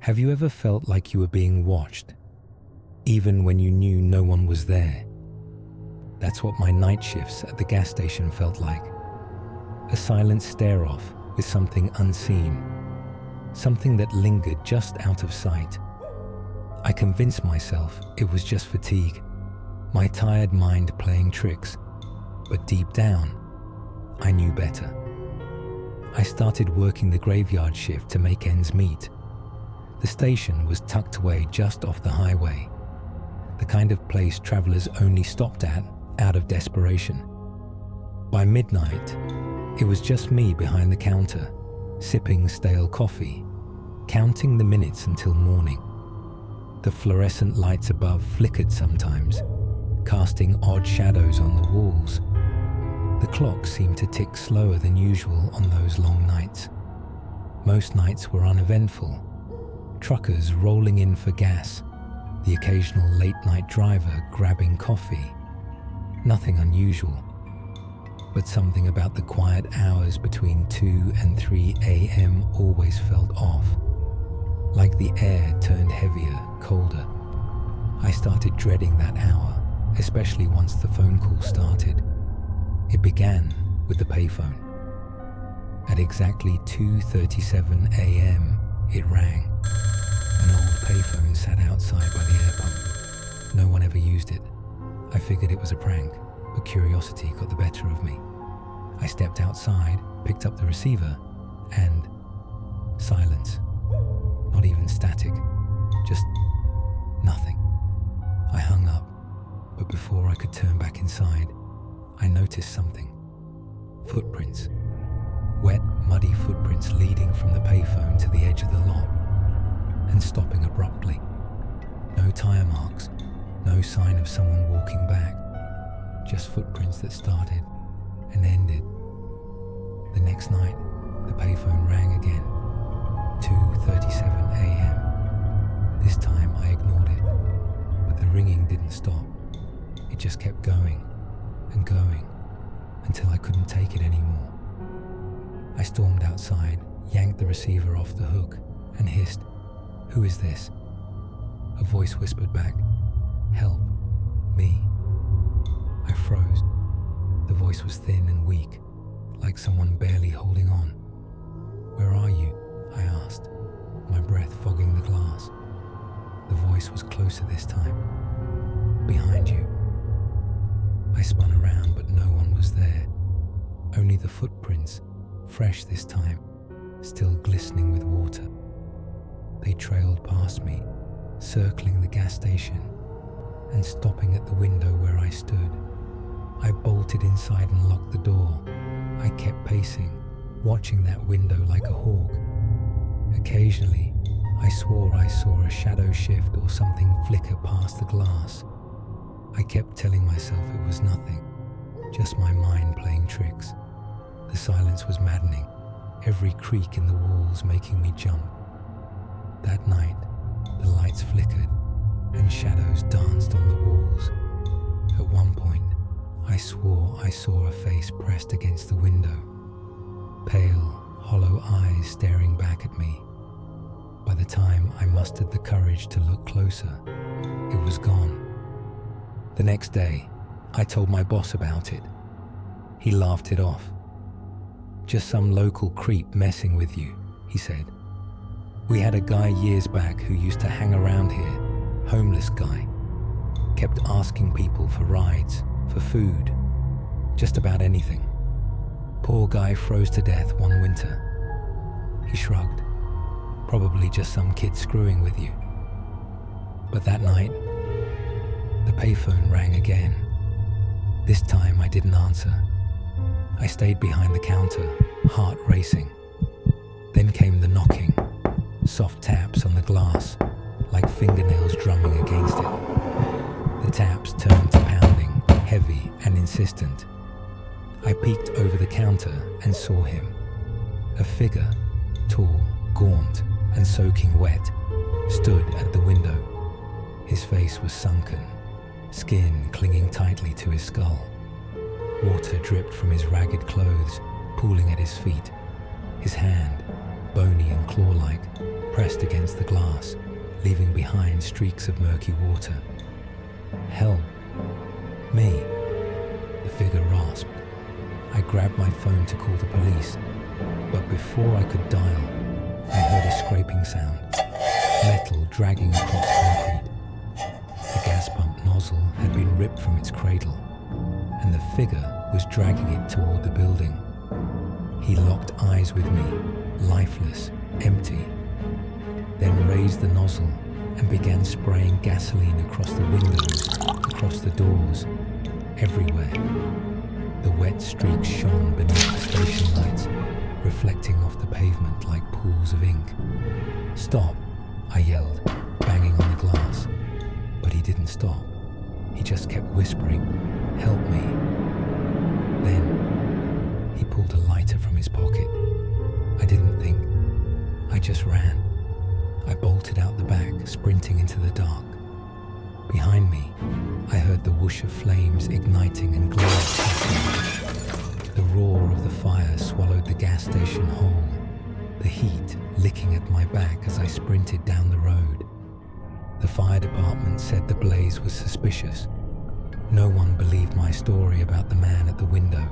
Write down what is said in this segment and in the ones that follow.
Have you ever felt like you were being watched, even when you knew no one was there? That's what my night shifts at the gas station felt like. A silent stare-off with something unseen, something that lingered just out of sight. I convinced myself it was just fatigue, my tired mind playing tricks, but deep down, I knew better. I started working the graveyard shift to make ends meet. The station was tucked away just off the highway, the kind of place travelers only stopped at out of desperation. By midnight, it was just me behind the counter, sipping stale coffee, counting the minutes until morning. The fluorescent lights above flickered sometimes, casting odd shadows on the walls. The clock seemed to tick slower than usual on those long nights. Most nights were uneventful. Truckers rolling in for gas, the occasional late-night driver grabbing coffee. Nothing unusual, but something about the quiet hours between 2 and 3 a.m. always felt off, like the air turned heavier, colder. I started dreading that hour, especially once the phone call started. It began with the payphone. At exactly 2:37 a.m., it rang. An old payphone sat outside by the air pump. No one ever used it. I figured it was a prank, but curiosity got the better of me. I stepped outside, picked up the receiver, and silence. Not even static, just nothing. I hung up, but before I could turn back inside, I noticed something. Footprints. Wet, muddy footprints leading from the payphone to the edge of the lot and stopping abruptly. No tire marks, no sign of someone walking back, just footprints that started and ended. The next night, the payphone rang again, 2:37 a.m. This time I ignored it, but the ringing didn't stop. It just kept going and going until I couldn't take it anymore. I stormed outside, yanked the receiver off the hook, and hissed, "Who is this?" A voice whispered back, "Help, me." I froze. The voice was thin and weak, like someone barely holding on. "Where are you?" I asked, my breath fogging the glass. The voice was closer this time. "Behind you." I spun around, but no one was there. Only the footprints, fresh this time, still glistening with water. They trailed past me, circling the gas station and stopping at the window where I stood. I bolted inside and locked the door. I kept pacing, watching that window like a hawk. Occasionally, I swore I saw a shadow shift or something flicker past the glass. I kept telling myself it was nothing, just my mind playing tricks. The silence was maddening, every creak in the walls making me jump. That night, the lights flickered and shadows danced on the walls. At one point, I swore I saw a face pressed against the window, pale, hollow eyes staring back at me. By the time I mustered the courage to look closer, it was gone. The next day, I told my boss about it. He laughed it off. "Just some local creep messing with you," he said. "We had a guy years back who used to hang around here, homeless guy. Kept asking people for rides, for food, just about anything. Poor guy froze to death one winter." He shrugged. "Probably just some kid screwing with you." But that night, the payphone rang again. This time I didn't answer. I stayed behind the counter, heart racing. Then came the knocking, soft taps on the glass, like fingernails drumming against it. The taps turned to pounding, heavy and insistent. I peeked over the counter and saw him. A figure, tall, gaunt, and soaking wet, stood at the window. His face was sunken, skin clinging tightly to his skull. Water dripped from his ragged clothes, pooling at his feet. His hand, bony and claw-like, pressed against the glass, leaving behind streaks of murky water. "Help! Me!" the figure rasped. I grabbed my phone to call the police, but before I could dial, I heard a scraping sound, metal dragging across concrete. The gas pump nozzle had been ripped from its cradle, and the figure was dragging it toward the building. He locked eyes with me, lifeless, empty, then raised the nozzle and began spraying gasoline across the windows, across the doors, everywhere. The wet streaks shone beneath the station lights, reflecting off the pavement like pools of ink. "Stop!" I yelled, banging on the glass. But he didn't stop. He just kept whispering, "Help me." Then he pulled a lighter from his pocket. I didn't think. I just ran. I bolted out the back, sprinting into the dark. Behind me, I heard the whoosh of flames igniting and glass cracking. The roar of the fire swallowed the gas station whole, the heat licking at my back as I sprinted down the road. The fire department said the blaze was suspicious. No one believed my story about the man at the window.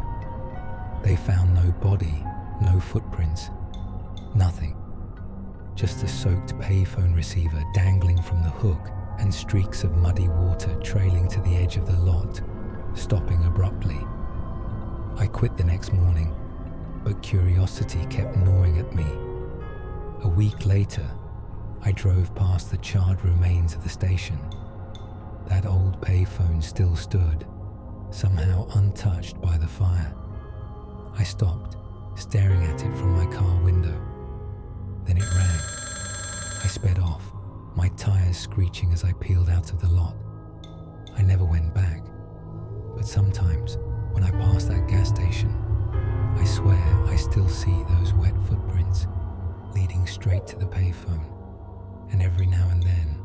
They found no body, no footprints, nothing. Just a soaked payphone receiver dangling from the hook and streaks of muddy water trailing to the edge of the lot, stopping abruptly. I quit the next morning, but curiosity kept gnawing at me. A week later, I drove past the charred remains of the station. That old payphone still stood, somehow untouched by the fire. I stopped, staring at it from my car window. Then it rang. I sped off, my tires screeching as I peeled out of the lot. I never went back, but sometimes when I pass that gas station, I swear I still see those wet footprints leading straight to the payphone, and every now and then